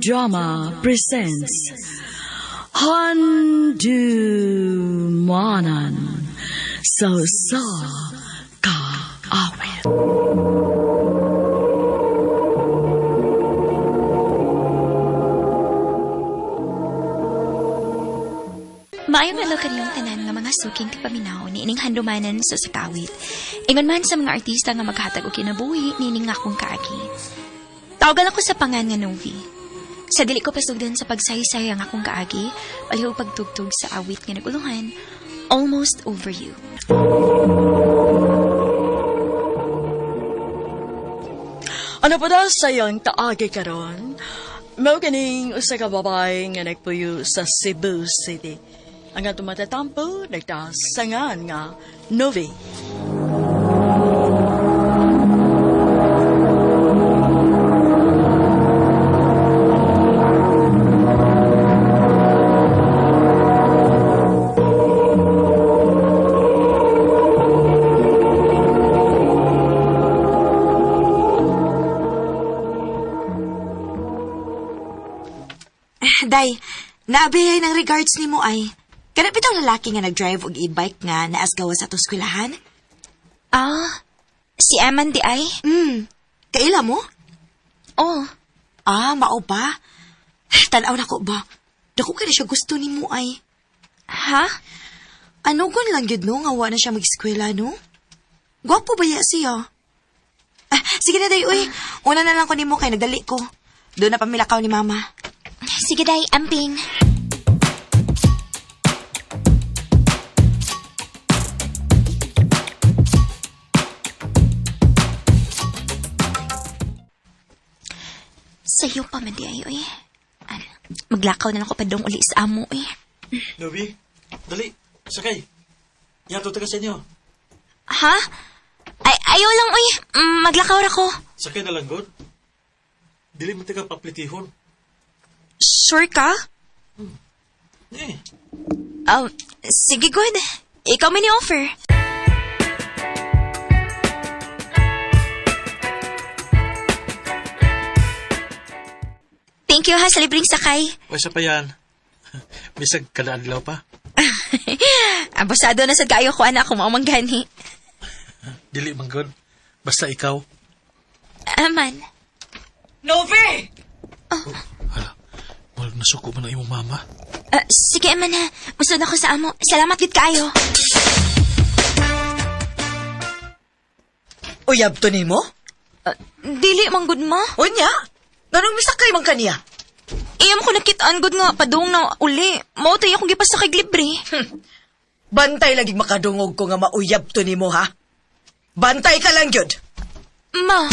Drama presents Handumanan So Ka Awit. Maayong lalo kaniyong tanan nga mga suking ti paminaw ni ining handumanan sa sakawit. Ingon man sa mga artista nga maghatag og kinabuhi ni ining akong kaagi. Tawagan ako sa pangan nga Novi. Sa dili ko pasugdan sa pagsaysay ang akong kaagi, palihog pagtugtog sa awit nga naguluhan, Almost Over You. Ano pa daw sayang taagi karon? Mao kining usa ka babae nga nagpuyo sa Cebu City. Ang atong matatampo nagtasangan nga Novi. Day, naabihay ng regards ni mo ay. Kanap itong lalaki nga nag-drive og e-bike nga naasgawa sa atong eskwelahan? Si Eman di ay? Kaila mo? Oh, Mao ba? Tanaw na ko ba? Dako ka na siya gusto ni mo ay. ha? Ano gun lang yun no, nga wa na siya mag-eskwela no? Gwapo ba ya siya? Sige na day, uy. Una na lang ko ni mo kay nagdali ko. Doon na pamilakaw ni mama. Sige day, amping. Sa'yo pa man di ay, uy. Maglakaw na lang ko pa dong uli sa amo, uy. Novi, dali, sakay. Yato taga sa inyo. Ha? Ayaw lang, uy. Maglakaw ra ko. Sakay na lang, God. Dili mo taga paplitihon. Sure ka? Eh, Sige, good. Ikaw may ni-offer. Thank you ha sa libreng sakay. wasa pa yan. Bisag kalaadlaw pa. Abusado na sa kayo ko anak kung maumanggani. Dili man, God. Basta ikaw. Aman. Novi! Hala, walang nasuko mo na imong mama. Sige, Aman ha. Musod ako sa amo. Salamat gid kayo. Uyab to nimo? Dili man gud ma. Unya? Nanong misakay man kaniya? Iyam ko nakitaan gud nga padung na uli. Mao tay akong gipasakay libre. Bantay lagi makadungog ko nga mauyab to nimo ha? Bantay ka lang gyud. Ma.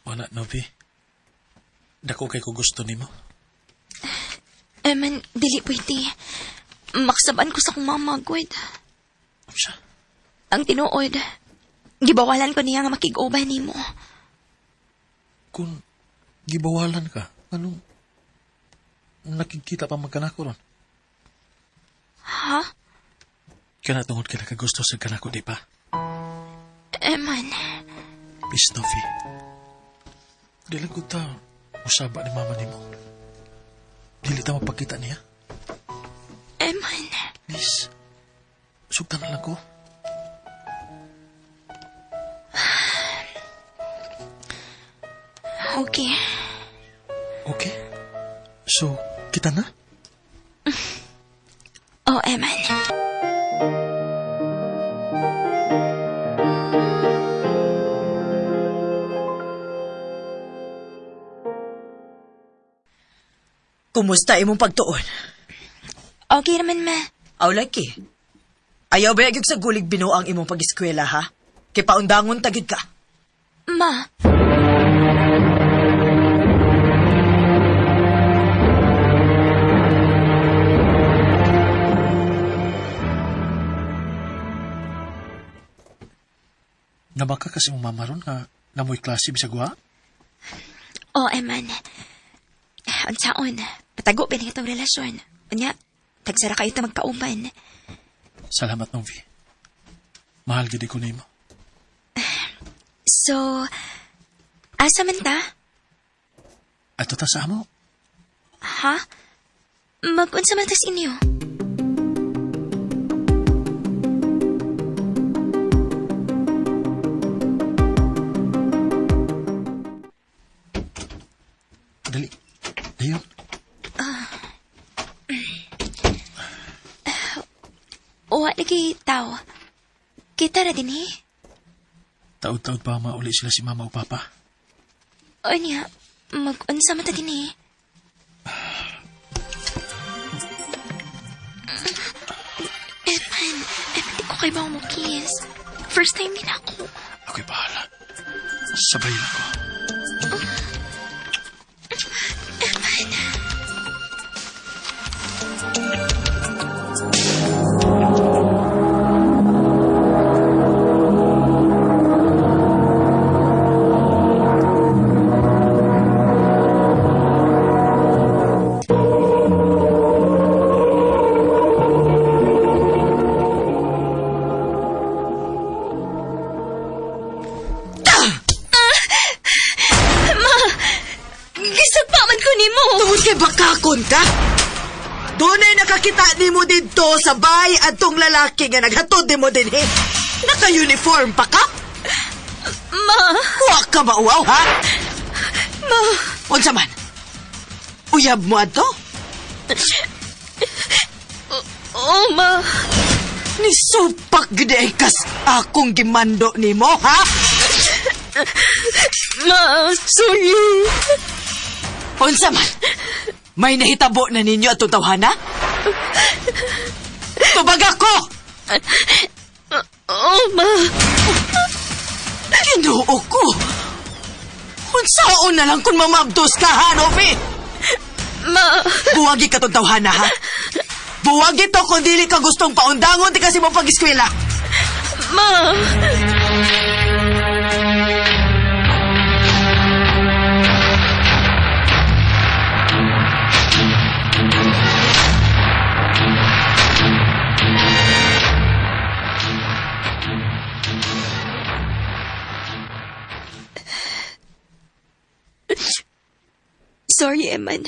Wala, Novi. Dako kay ko gusto nimo. Aman, dili pwede. Maksaban ko sa kong mama, good. Siya. Ang tinuod, gibawalan ko niya nga makig-uban ni mo. Kung gibawalan ka, anong nakikita pa magkanako ron? Ha? Kana tungod ka nakagusto sa kanako, di pa? Aman. Please, Novi. Dili ko ta usaba ni mama nimo. Dili ta mapakita niya. Aman. Please. Sugtan na lang ko. Okay. Okay? So, kita na? Oh, Aman. Kumusta imong pagtuon? Okay naman, ma. Aw laki. Ayaw ba yung sa gulig binuang imong pag-eskwela ha? Kay paundangon tagid ka. Ma. Nabaka kasi mong mama ron nga namoy klase bisag wa? Oh, Eman. Ang saon, patago pa itong relasyon. Unya, tagsara kayo ta magkauban. Salamat, Novi. Mahal gid ko nimo. So, asa man ta? Ato ta sa amo. Ha? Mag-unsa man tas inyo? Dali. Ayun. O, lagi tao. Kita ra din eh. Taod-taod pa mauli sila si mama o papa. O niya, mag-unsa man ta din eh. Eman, di ko kayo ba mo kiss? First time din ako. Ako'y bahala. Sabay ako. Gisagpaman ko ni mo! Tungod kay bakakon ka? Doon ay nakakita ni mo dito sa bahay at tong lalaki nga naghatod ni mo din eh. Naka-uniform pa ka? Ma! Huwa ka mauaw, ha? Ma! Unsa man? Uyab mo ato? Oh, ma! Nisupak gede kas akong gimando ni mo, ha? Ma! Sorry! Unsa man? May nahitabo na ninyo at tawhana? Tubag ako! Oh, ma! Ginoo ko! Unsaon na lang kung mamabdos ka, ha, Novi? Ma! Buwagi ka tong tawhana, ha? Buwagi to kung dili ka gustong paundangon di kasi mo pag-eskwela. Ma! Sorry, Eman.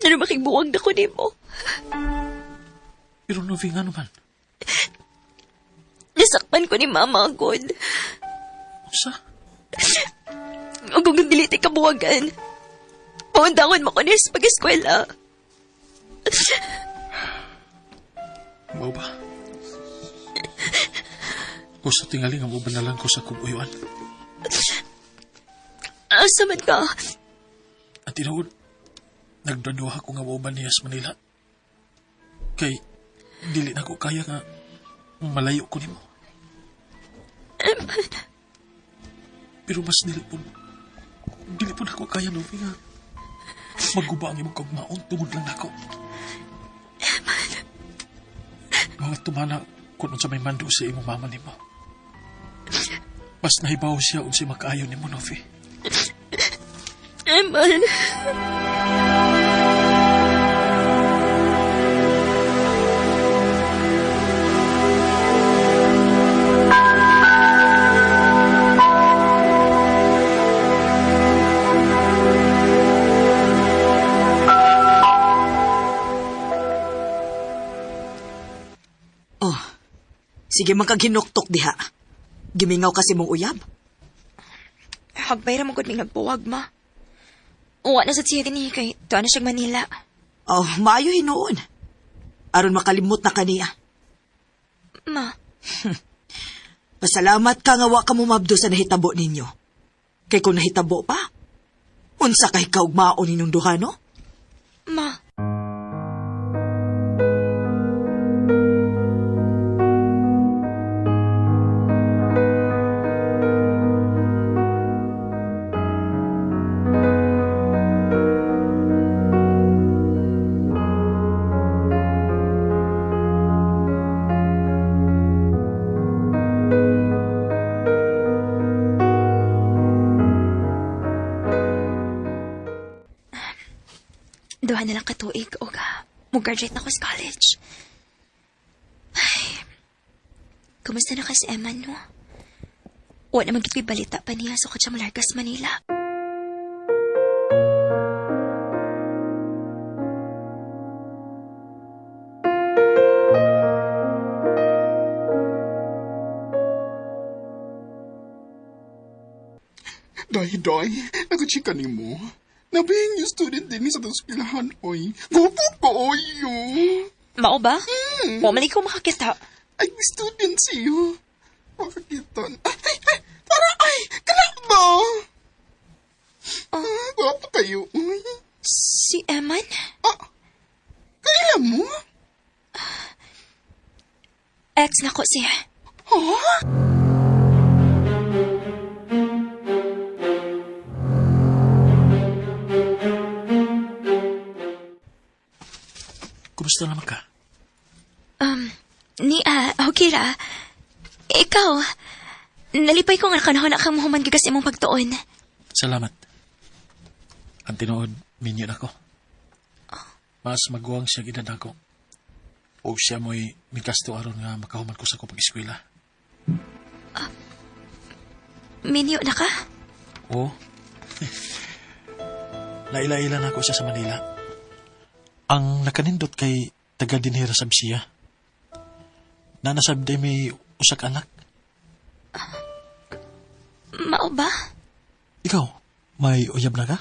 Ano makibuwag na ko ni mo? Pero Novi nga naman. Nasakpan ko ni Mama agad. Usa? O kung dili ti kabuwagan, paundangon mo ko ni sa pag-eskwela. Mau ba? Gusto tingali nga mo banalan ko sa kubuyuan. Asa man ka? At tinawod, nagdaduha ko nga mauban niya sa Manila. Kay, dili na ko kaya nga malayo ko nimo. Pero mas dili po na ko kaya, Novi, nga maguba ang imong kagmaon tungod lang nako. Mga tumana kung sa may mando sa imong mama nimo. Mas nahibaw siya unsi makaayo nimo, Novi. Eman. Oh, sige magkaginuktok diha. Gimingaw kasi mong uyab. Hagbay ra magod ming nagbuwag, ma. Uwa na sa siya din kay tuwa na siyang Manila. Oh, maayo hinuon. Aron makalimot na kaniya. Ma, Pasalamat ka nga wa ka mo mabdo sa nahitabo ninyo. Kay kung nahitabo pa, unsa kay kaugmaon ninyong duha, no? ma. Duha duha na lang katuig o mag-graduate na ko sa college. Ay, kumusta na ka si Eman, no? Wala naman kita'y balita pa niya sa kutsa malargas Manila. Day, nag-chika ni mo. Nabing yung student din sa taspilahan, oy. Gupo ko, oy, Mao ba? Wala ko makakita. Ay, student siyo. Makakita. Ay, kalak ba? Guwapo kayo, oy. Si Eman? Kailan mo? Ex na ko siya. Kumusta naman ka? Okay ra. Ikaw, nalipay ko nga kanahon na kang mahuman gagas imong pagtuon. Salamat. Ang tinuod, minyo na ko. Mas maguwang siya gidad ako. O siya mo'y mikasto aron nga makahuman ko sa ko pag-eskwela. Minyo na ka? Oo. Laila-ila na ako siya sa Manila. Ang nakanindot kay taga dinhira sa Bisiya. Nanasabday may usak anak. Mao ba? Ikaw, may uyab na ka?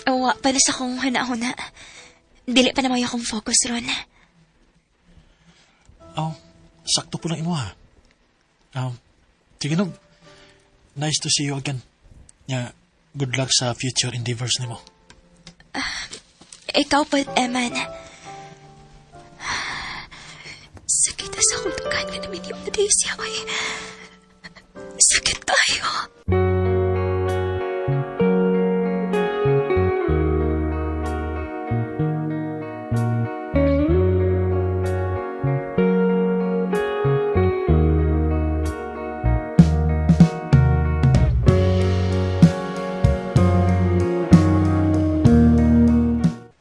Wa pa na sa kong hana-huna. Dili pa naman akong focus ron. Sakto po lang imo ha. Sige no. Nice to see you again. Good luck sa future endeavors nimo. Ikaw pa, Eman. Sakit na sa akong tukan nga namin yung aday siya ay. Sakit tayo.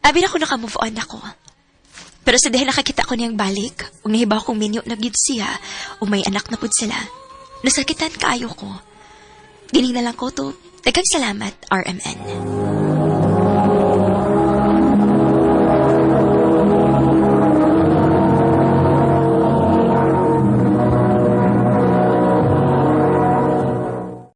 Abi na ko naka-move on ako. Pero sa dahil nakakita ko niyang balik, ug nahibaw kong minyo na gid siya, ug may anak na pud sila, nasakitan kaayo ko. Dining na lang ko to, daghang salamat, RMN.